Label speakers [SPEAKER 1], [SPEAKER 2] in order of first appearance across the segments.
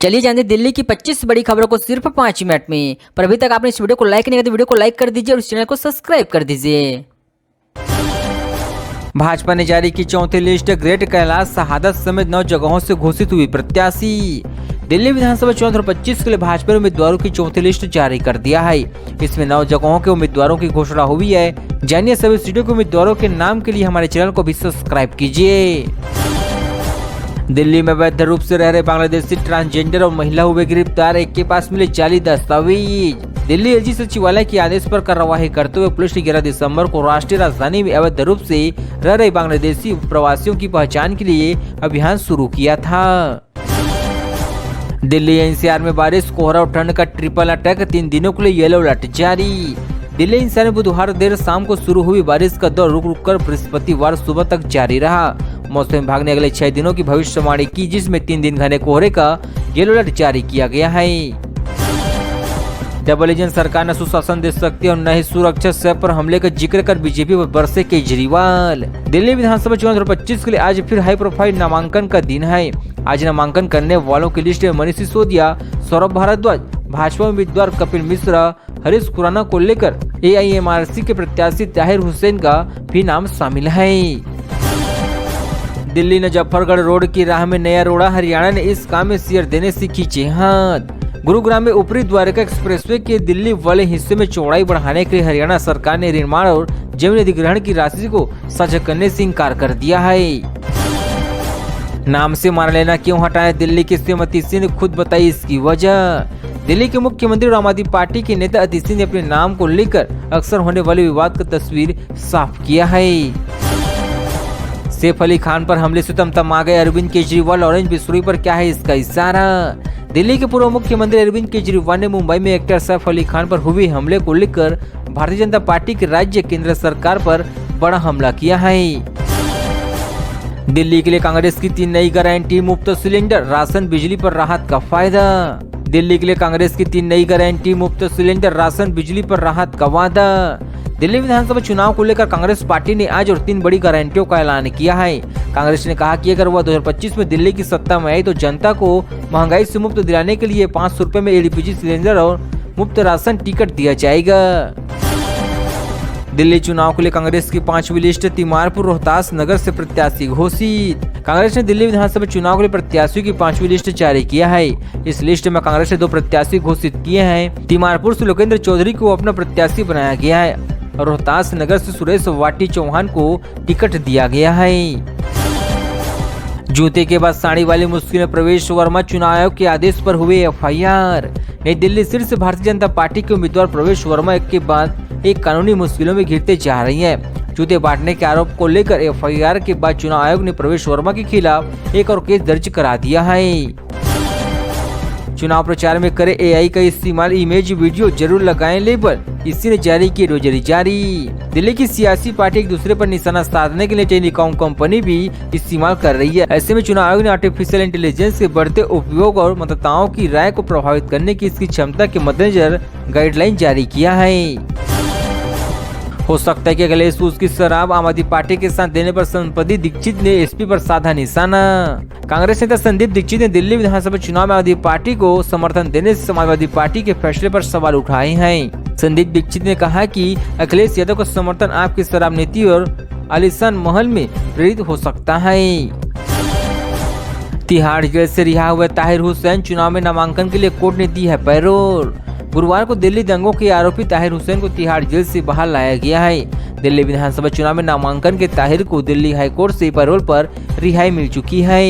[SPEAKER 1] चलिए जानते हैं दिल्ली की 25 बड़ी खबरों को सिर्फ 5 मिनट में। पर अभी तक आपने इस वीडियो को लाइक नहीं किया तो वीडियो को लाइक कर दीजिए और इस चैनल को सब्सक्राइब कर दीजिए। भाजपा ने जारी की चौथी लिस्ट। ग्रेट कैलाश शहादत समेत 9 जगहों से घोषित हुई प्रत्याशी। दिल्ली विधानसभा चुनाव 2025 के लिए भाजपा ने उम्मीदवारों की चौथी लिस्ट जारी कर दिया है। इसमें 9 जगहों के उम्मीदवारों की घोषणा हुई है। जानिए सभी सीटों के उम्मीदवारों के नाम के लिए हमारे चैनल को भी सब्सक्राइब कीजिए। दिल्ली में अवैध रूप से रह रहे बांग्लादेशी ट्रांसजेंडर और महिला हुए गिरफ्तार। एक के पास मिले जाली दस्तावेज। दिल्ली एजी सचिवालय के आदेश पर कार्यवाही करते हुए पुलिस ने 11 दिसंबर को राष्ट्रीय राजधानी में अवैध रूप से रह रहे बांग्लादेशी प्रवासियों की पहचान के लिए अभियान शुरू किया था। दिल्ली एनसीआर में बारिश, कोहरा और ठंड का ट्रिपल अटैक। 3 दिनों के लिए येलो अलर्ट जारी। दिल्ली एनसीआर में बुधवार देर शाम को शुरू हुई बारिश का दौर रुक रुक कर बृहस्पतिवार सुबह तक जारी रहा। मौसम विभाग ने अगले 6 दिनों की भविष्यवाणी की, जिसमें 3 दिन घने कोहरे का येलो अलर्ट जारी किया गया है। डबल एजेंट सरकार न सुशासन दे सकती और न ही सुरक्षा से पर हमले का जिक्र कर बीजेपी पर बरसे केजरीवाल। दिल्ली विधानसभा चुनाव 2025 के लिए आज फिर हाई प्रोफाइल नामांकन का दिन है। आज नामांकन करने वालों की लिस्ट में मनीष सिसोदिया, सौरभ भारद्वाज, भाजपा उम्मीदवार कपिल मिश्रा, हरीश खुराना को लेकर AIMRC के प्रत्याशी ताहिर हुसैन का भी नाम शामिल है। दिल्ली मुजफ्फरगढ़ रोड की राह में नया रोड़ा। हरियाणा ने इस काम में शेयर देने से खींचे हाथ। गुरुग्राम में ऊपरी द्वारका एक्सप्रेसवे के दिल्ली वाले हिस्से में चौड़ाई बढ़ाने के लिए हरियाणा सरकार ने निर्माण और जमीन अधिग्रहण की राशि को साझा करने से इंकार कर दिया है। नाम से मान लेना क्यों हटाया? दिल्ली की श्रीमती सिंह ने खुद बताई इसकी वजह। दिल्ली के मुख्यमंत्री और आम आदमी पार्टी के नेता अतिशी सिंह ने अपने नाम को लेकर अक्सर होने वाले विवाद का तस्वीर साफ किया है। सैफ अली खान पर हमले से तमतमा गए अरविंद केजरीवाल। ऑरेंज बिस्टोरी पर क्या है इसका इशारा? दिल्ली के पूर्व मुख्यमंत्री अरविंद केजरीवाल ने मुंबई में एक्टर सैफ अली खान पर हुए हमले को लेकर भारतीय जनता पार्टी के राज्य केंद्र सरकार पर बड़ा हमला किया है। दिल्ली के लिए कांग्रेस की 3 नई गारंटी। मुफ्त सिलेंडर, राशन, बिजली पर राहत का फायदा। दिल्ली के लिए कांग्रेस की 3 नई गारंटी। मुफ्त सिलेंडर, राशन, बिजली पर राहत का वादा। दिल्ली विधानसभा चुनाव को लेकर कांग्रेस पार्टी ने आज और 3 बड़ी गारंटियों का ऐलान किया है। कांग्रेस ने कहा कि अगर वह 2025 में दिल्ली की सत्ता में आई तो जनता को महंगाई से मुक्त दिलाने के लिए 500 रुपए में LPG सिलेंडर और मुफ्त राशन टिकट दिया जाएगा। दिल्ली चुनाव के लिए कांग्रेस की 5वीं लिस्ट। तिमारपुर, रोहतास नगर से प्रत्याशी घोषित। कांग्रेस ने दिल्ली विधानसभा चुनाव के लिए प्रत्याशियों की 5वीं लिस्ट जारी किया है। इस लिस्ट में कांग्रेस ने 2 प्रत्याशी घोषित किए हैं। तिमारपुर से लोकेंद्र चौधरी को अपना प्रत्याशी बनाया गया है और रोहतास नगर से सुरेश वाटी चौहान को टिकट दिया गया है। जूते के बाद साड़ी वाली मुश्किल में प्रवेश वर्मा। चुनाव आयोग के आदेश पर हुए FIR। नई दिल्ली सीट से भारतीय जनता पार्टी के उम्मीदवार प्रवेश वर्मा एक के बाद एक कानूनी मुश्किलों में घिरते जा रही हैं। जूते बांटने के आरोप को लेकर FIR के बाद चुनाव आयोग ने प्रवेश वर्मा के खिलाफ एक और केस दर्ज करा दिया है। चुनाव प्रचार में करे AI का इस्तेमाल। इमेज वीडियो जरूर लगाएं लेबल। इसी ने जारी की रोजरी जारी। दिल्ली की सियासी पार्टी एक दूसरे पर निशाना साधने के लिए टेलीकॉम कंपनी भी इस्तेमाल कर रही है। ऐसे में चुनाव आयोग ने आर्टिफिशियल इंटेलिजेंस के बढ़ते उपयोग और मतदाताओं की राय को प्रभावित करने की इसकी क्षमता के मद्देनजर गाइडलाइन जारी किया है। हो सकता है कि अगले सूज की शराब आम आदमी पार्टी के साथ देने पर संदीप दीक्षित ने SP पर साधा निशाना। कांग्रेस नेता संदीप दीक्षित ने दिल्ली विधानसभा चुनाव में आम आदमी पार्टी को समर्थन देने से समाजवादी पार्टी के फैसले पर सवाल उठाए हैं। संदीप दीक्षित ने कहा कि अखिलेश यादव का समर्थन आपकी शराब नीति और आलीशान महल में प्रेरित हो सकता है। तिहाड़ जेल से रिहा हुए ताहिर हुसैन। चुनाव में नामांकन के लिए कोर्ट ने दी है पैरोल। गुरुवार को दिल्ली दंगों के आरोपी ताहिर हुसैन को तिहाड़ जेल से बाहर लाया गया है। दिल्ली विधानसभा चुनाव में नामांकन के ताहिर को दिल्ली हाईकोर्ट से पैरोल पर रिहाई मिल चुकी है।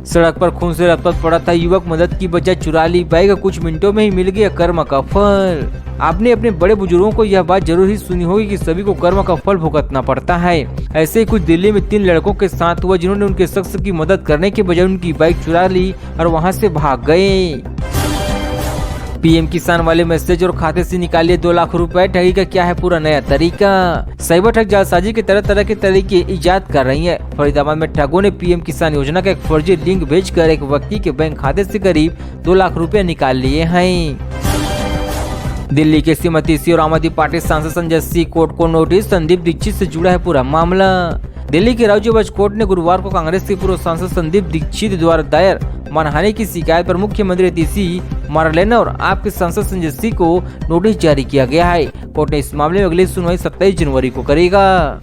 [SPEAKER 1] सड़क पर खून से लथपथ पड़ा था युवक। मदद की बजाय चुरा ली बाइक। कुछ मिनटों में ही मिल गया कर्म का फल। आपने अपने बड़े बुजुर्गों को यह बात जरूर ही सुनी होगी कि सभी को कर्म का फल भुगतना पड़ता है। ऐसे ही कुछ दिल्ली में 3 लड़कों के साथ हुआ जिन्होंने उनके शख्स की मदद करने के बजाय उनकी बाइक चुरा ली और वहां से भाग गए। PM किसान वाले मैसेज और खाते से निकालिए 2 लाख रुपए। ठगी का क्या है पूरा नया तरीका? साइबर ठग जालसाजी के तरह के तरीके इजाद कर रही है। फरीदाबाद में ठगों ने PM किसान योजना का एक फर्जी लिंक भेजकर एक व्यक्ति के बैंक खाते से करीब 2 लाख रुपए निकाल लिए हैं। दिल्ली के श्रीमती सिंह और आम आदमी पार्टी सांसद संजय सिंह कोर्ट को नोटिस। संदीप दीक्षित से जुड़ा है पूरा मामला। दिल्ली की राज्य वक्फ कोर्ट ने गुरुवार को कांग्रेस के पूर्व सांसद संदीप दीक्षित द्वारा दायर मानहानि की शिकायत पर मुख्यमंत्री नीतीश मारलेना और आपके सांसद संजय सिंह को नोटिस जारी किया गया है। कोर्ट ने इस मामले में अगली सुनवाई 27 जनवरी को करेगा।